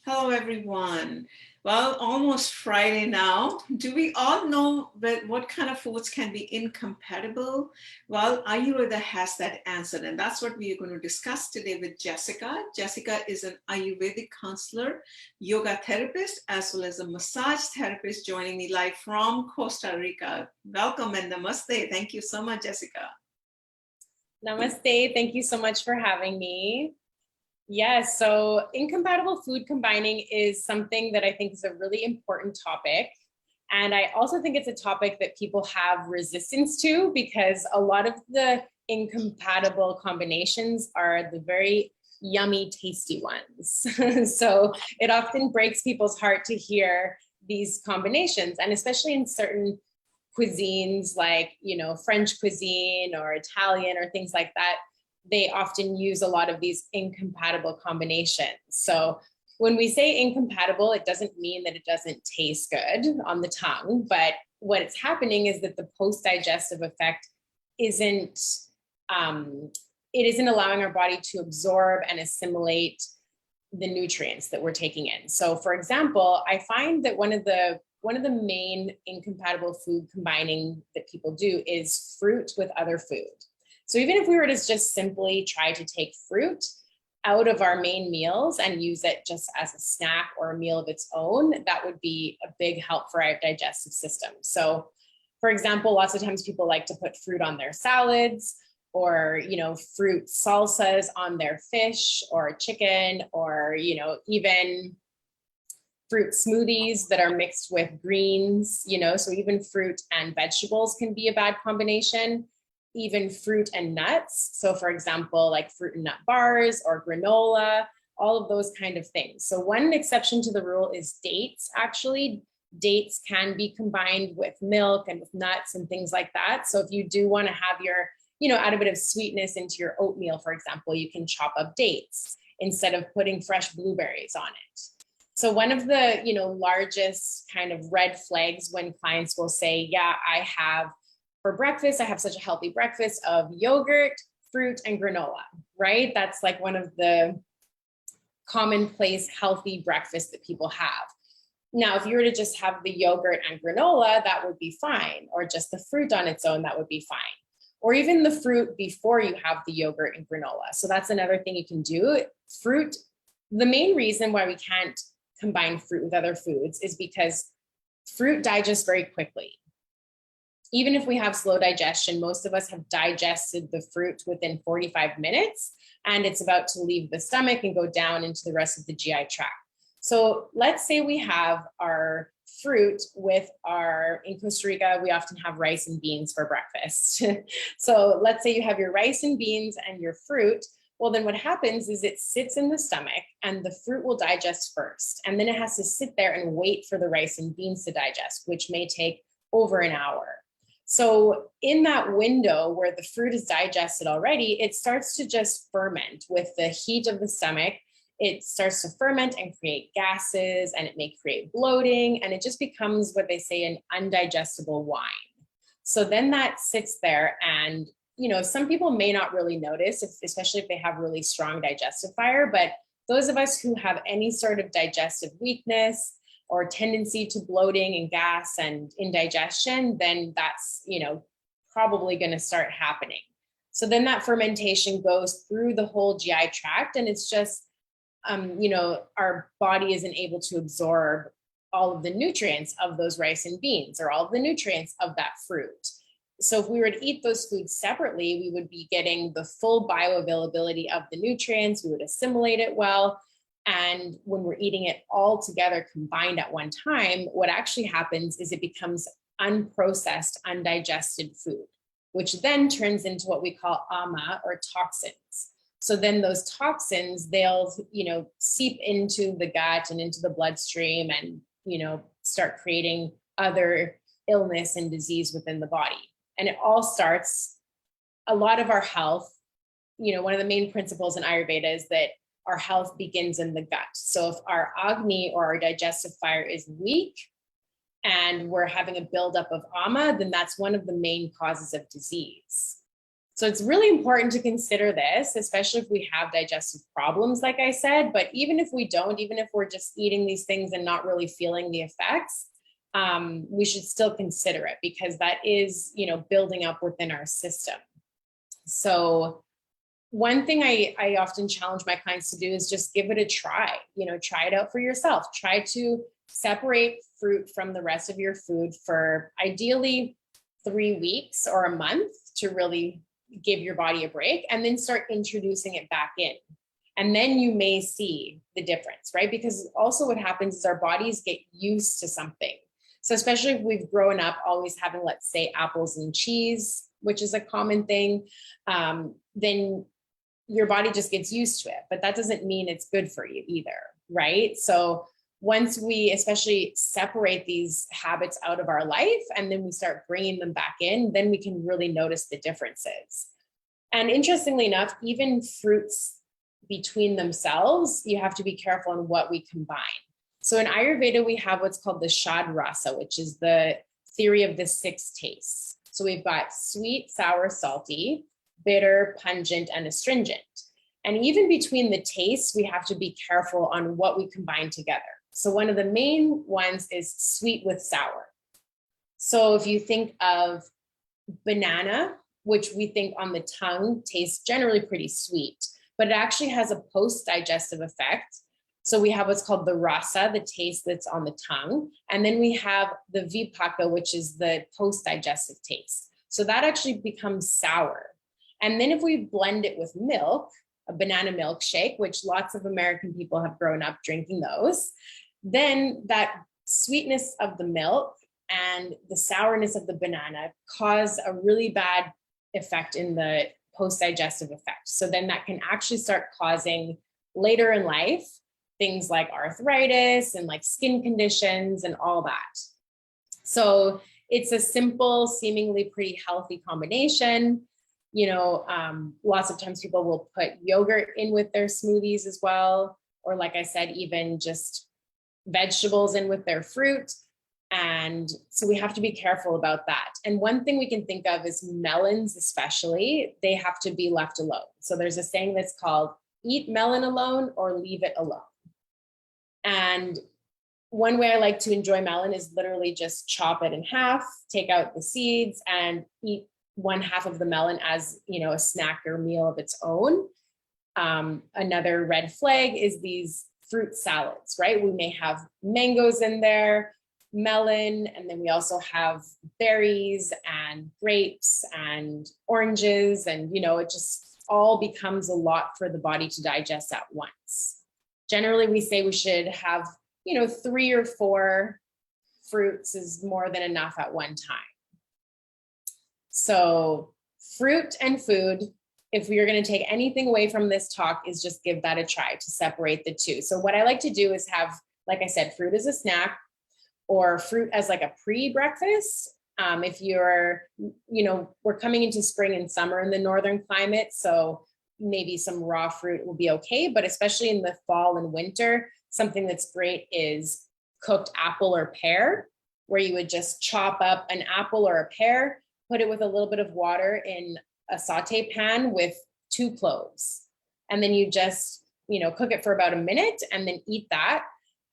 Hello, everyone. Well, almost Friday now. Do we all know what kind of foods can be incompatible? Well, Ayurveda has that answer, and that's what we are going to discuss today with Jessica. Jessica is an Ayurvedic counselor, yoga therapist, as well as a massage therapist joining me live from Costa Rica. Welcome and namaste. Thank you so much, Jessica. Namaste. Thank you so much for having me. Yes, so incompatible food combining is something that I think is a really important topic. And I also think it's a topic that people have resistance to because a lot of the incompatible combinations are the very yummy, tasty ones. So it often breaks people's heart to hear these combinations, and especially in certain cuisines like, French cuisine or Italian or things like that, they often use a lot of these incompatible combinations. So when we say incompatible, it doesn't mean that it doesn't taste good on the tongue, but what's happening is that the post-digestive effect isn't, it isn't allowing our body to absorb and assimilate the nutrients that we're taking in. So for example, I find that one of the main incompatible food combining that people do is fruit with other food. So even if we were to just simply try to take fruit out of our main meals and use it just as a snack or a meal of its own, that would be a big help for our digestive system. So for example, lots of times people like to put fruit on their salads or, fruit salsas on their fish or chicken, or, even fruit smoothies that are mixed with greens, so even fruit and vegetables can be a bad combination. Even fruit and nuts. So for example, like fruit and nut bars or granola, all of those kind of things. So one exception to the rule is dates. Actually, dates can be combined with milk and with nuts and things like that. So if you do want to have your, add a bit of sweetness into your oatmeal, for example, you can chop up dates instead of putting fresh blueberries on it. So one of the, largest kind of red flags when clients will say, yeah, for breakfast, I have such a healthy breakfast of yogurt, fruit, and granola, right? That's like one of the commonplace healthy breakfasts that people have. Now, if you were to just have the yogurt and granola, that would be fine. Or just the fruit on its own, that would be fine. Or even the fruit before you have the yogurt and granola. So that's another thing you can do. Fruit, the main reason why we can't combine fruit with other foods is because fruit digests very quickly. Even if we have slow digestion, most of us have digested the fruit within 45 minutes, and it's about to leave the stomach and go down into the rest of the GI tract. So let's say we have our fruit in Costa Rica, we often have rice and beans for breakfast. So let's say you have your rice and beans and your fruit. Well, then what happens is it sits in the stomach and the fruit will digest first. And then it has to sit there and wait for the rice and beans to digest, which may take over an hour. So in that window where the fruit is digested already, it starts to just ferment with the heat of the stomach. It starts to ferment and create gases, and it may create bloating, and it just becomes what they say an undigestible wine. So then that sits there, and some people may not really notice, especially if they have really strong digestive fire, but those of us who have any sort of digestive weakness or tendency to bloating and gas and indigestion, then that's, probably going to start happening. So then that fermentation goes through the whole GI tract, and it's just, our body isn't able to absorb all of the nutrients of those rice and beans or all of the nutrients of that fruit. So if we were to eat those foods separately, we would be getting the full bioavailability of the nutrients, we would assimilate it well. And when we're eating it all together combined at one time, what actually happens is it becomes unprocessed, undigested food, which then turns into what we call ama, or toxins. So then those toxins, they'll, seep into the gut and into the bloodstream and, start creating other illness and disease within the body. And it all starts, a lot of our health, one of the main principles in Ayurveda is that our health begins in the gut. So if our Agni, or our digestive fire, is weak and we're having a buildup of ama, then that's one of the main causes of disease. So it's really important to consider this, especially if we have digestive problems, like I said. But even if we don't, even if we're just eating these things and not really feeling the effects, we should still consider it, because that is, building up within our system. So one thing I often challenge my clients to do is just give it a try. Try it out for yourself. Try to separate fruit from the rest of your food for ideally 3 weeks or a month to really give your body a break, and then start introducing it back in. And then you may see the difference, right? Because also what happens is our bodies get used to something. So especially if we've grown up always having, let's say, apples and cheese, which is a common thing, then your body just gets used to it. But that doesn't mean it's good for you either, right? So once we especially separate these habits out of our life and then we start bringing them back in, then we can really notice the differences. And interestingly enough, even fruits between themselves, you have to be careful on what we combine. So in Ayurveda, we have what's called the Shad Rasa, which is the theory of the 6 tastes. So we've got sweet, sour, salty, bitter, pungent, and astringent. And even between the tastes, we have to be careful on what we combine together. So one of the main ones is sweet with sour. So if you think of banana, which we think on the tongue tastes generally pretty sweet, but it actually has a post-digestive effect. So we have what's called the rasa, the taste that's on the tongue. And then we have the vipaka, which is the post-digestive taste. So that actually becomes sour. And then if we blend it with milk, a banana milkshake, which lots of American people have grown up drinking those, then that sweetness of the milk and the sourness of the banana cause a really bad effect in the post-digestive effect. So then that can actually start causing later in life things like arthritis and like skin conditions and all that. So it's a simple, seemingly pretty healthy combination. Lots of times people will put yogurt in with their smoothies as well. Or like I said, even just vegetables in with their fruit. And so we have to be careful about that. And one thing we can think of is melons, especially, they have to be left alone. So there's a saying that's called eat melon alone or leave it alone. And one way I like to enjoy melon is literally just chop it in half, take out the seeds, and eat 1/2 of the melon as, a snack or meal of its own. Another red flag is these fruit salads, right? We may have mangoes in there, melon, and then we also have berries and grapes and oranges. And, it just all becomes a lot for the body to digest at once. Generally, we say we should have, 3 or 4 fruits is more than enough at one time. So fruit and food, if we are going to take anything away from this talk, is just give that a try to separate the two. So what I like to do is have, like I said, fruit as a snack or fruit as like a pre-breakfast. If you're, we're coming into spring and summer in the northern climate, so maybe some raw fruit will be okay. But especially in the fall and winter, something that's great is cooked apple or pear, where you would just chop up an apple or a pear, put it with a little bit of water in a saute pan with 2 cloves. And then you just, cook it for about a minute and then eat that.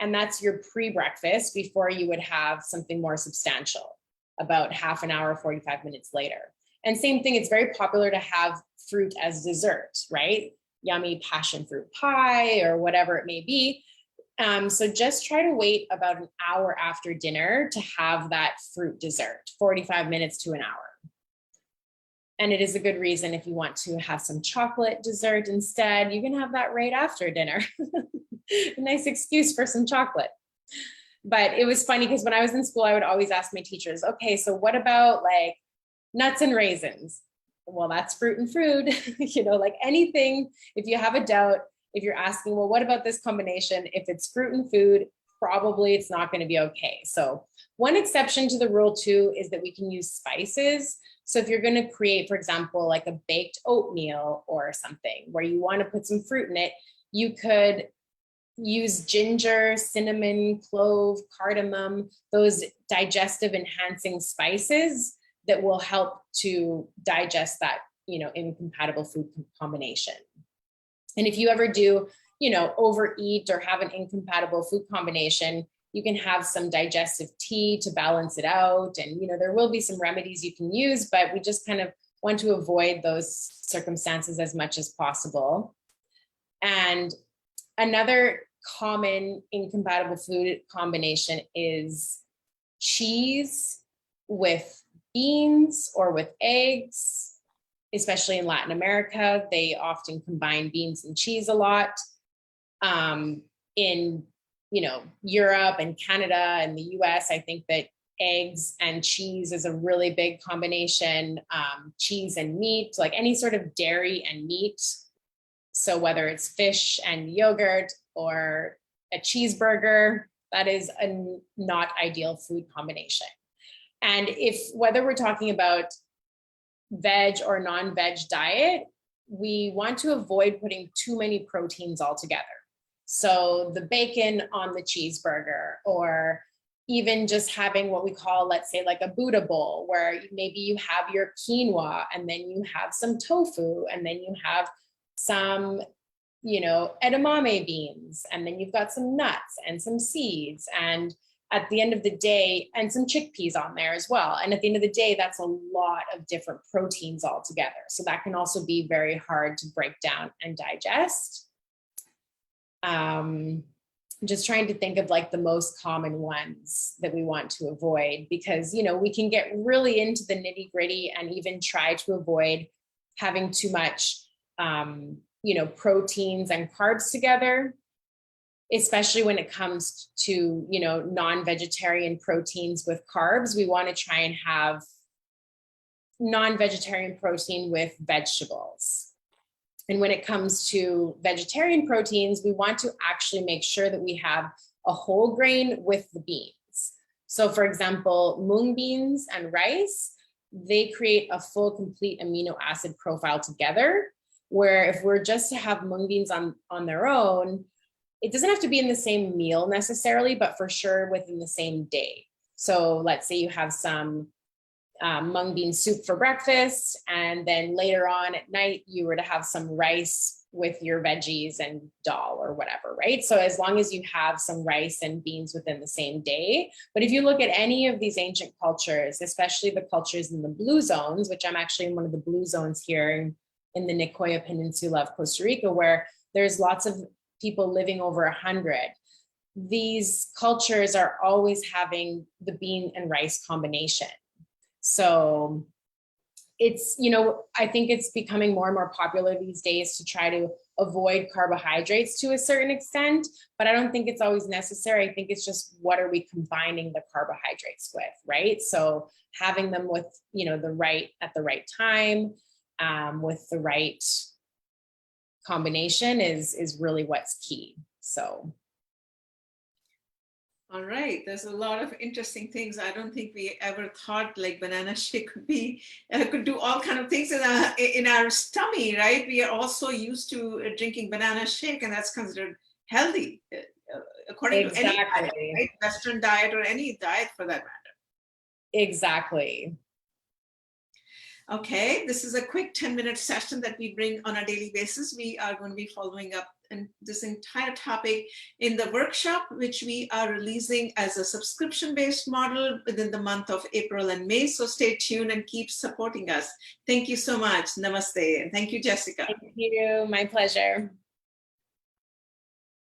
And that's your pre-breakfast before you would have something more substantial, about half an hour, 45 minutes later. And same thing, it's very popular to have fruit as dessert, right? Yummy passion fruit pie or whatever it may be. So just try to wait about an hour after dinner to have that fruit dessert, 45 minutes to an hour. And it is a good reason if you want to have some chocolate dessert instead, you can have that right after dinner. A nice excuse for some chocolate. But it was funny because when I was in school, I would always ask my teachers, okay, so what about like nuts and raisins? Well, that's fruit and food, like anything. If you have a doubt, if you're asking, well, what about this combination? If it's fruit and food, probably it's not going to be okay. So one exception to the rule too is that we can use spices. So if you're going to create, for example, like a baked oatmeal or something where you want to put some fruit in it, you could use ginger, cinnamon, clove, cardamom, those digestive enhancing spices that will help to digest that incompatible food combination. And if you ever do, overeat or have an incompatible food combination, you can have some digestive tea to balance it out. And, there will be some remedies you can use, but we just kind of want to avoid those circumstances as much as possible. And another common incompatible food combination is cheese with beans or with eggs, especially in Latin America. They often combine beans and cheese a lot. In Europe and Canada and the US, I think that eggs and cheese is a really big combination. Cheese and meat, like any sort of dairy and meat. So whether it's fish and yogurt or a cheeseburger, that is a not ideal food combination. And whether we're talking about veg or non-veg diet, we want to avoid putting too many proteins altogether. So the bacon on the cheeseburger, or even just having what we call, let's say, like a Buddha bowl, where maybe you have your quinoa and then you have some tofu and then you have some, edamame beans, and then you've got some nuts and some seeds, and at the end of the day, and some chickpeas on there as well. And at the end of the day, that's a lot of different proteins all together. So that can also be very hard to break down and digest. Just trying to think of like the most common ones that we want to avoid, because, we can get really into the nitty gritty and even try to avoid having too much, proteins and carbs together, especially when it comes to, non-vegetarian proteins with carbs. We want to try and have non-vegetarian protein with vegetables. And when it comes to vegetarian proteins, we want to actually make sure that we have a whole grain with the beans. So for example, mung beans and rice, they create a full, complete amino acid profile together, where if we're just to have mung beans on their own, it doesn't have to be in the same meal necessarily, but for sure within the same day. So let's say you have some mung bean soup for breakfast, and then later on at night, you were to have some rice with your veggies and dal or whatever, right? So as long as you have some rice and beans within the same day. But if you look at any of these ancient cultures, especially the cultures in the blue zones, which I'm actually in one of the blue zones here in the Nicoya Peninsula of Costa Rica, where there's lots of people living over 100. These cultures are always having the bean and rice combination. So it's, I think it's becoming more and more popular these days to try to avoid carbohydrates to a certain extent, but I don't think it's always necessary. I think it's just, what are we combining the carbohydrates with, right? So having them with, at the right time, with the right combination is really what's key. So. All right, there's a lot of interesting things. I don't think we ever thought like banana shake could do all kind of things in our tummy, right? We are also used to drinking banana shake, and that's considered healthy, according to any diet, right? Western diet or any diet for that matter. Exactly. Okay, this is a quick 10-minute session that we bring on a daily basis. We are going to be following up in this entire topic in the workshop, which we are releasing as a subscription-based model within the month of April and May. So stay tuned and keep supporting us. Thank you so much. Namaste. And thank you, Jessica. Thank you. My pleasure.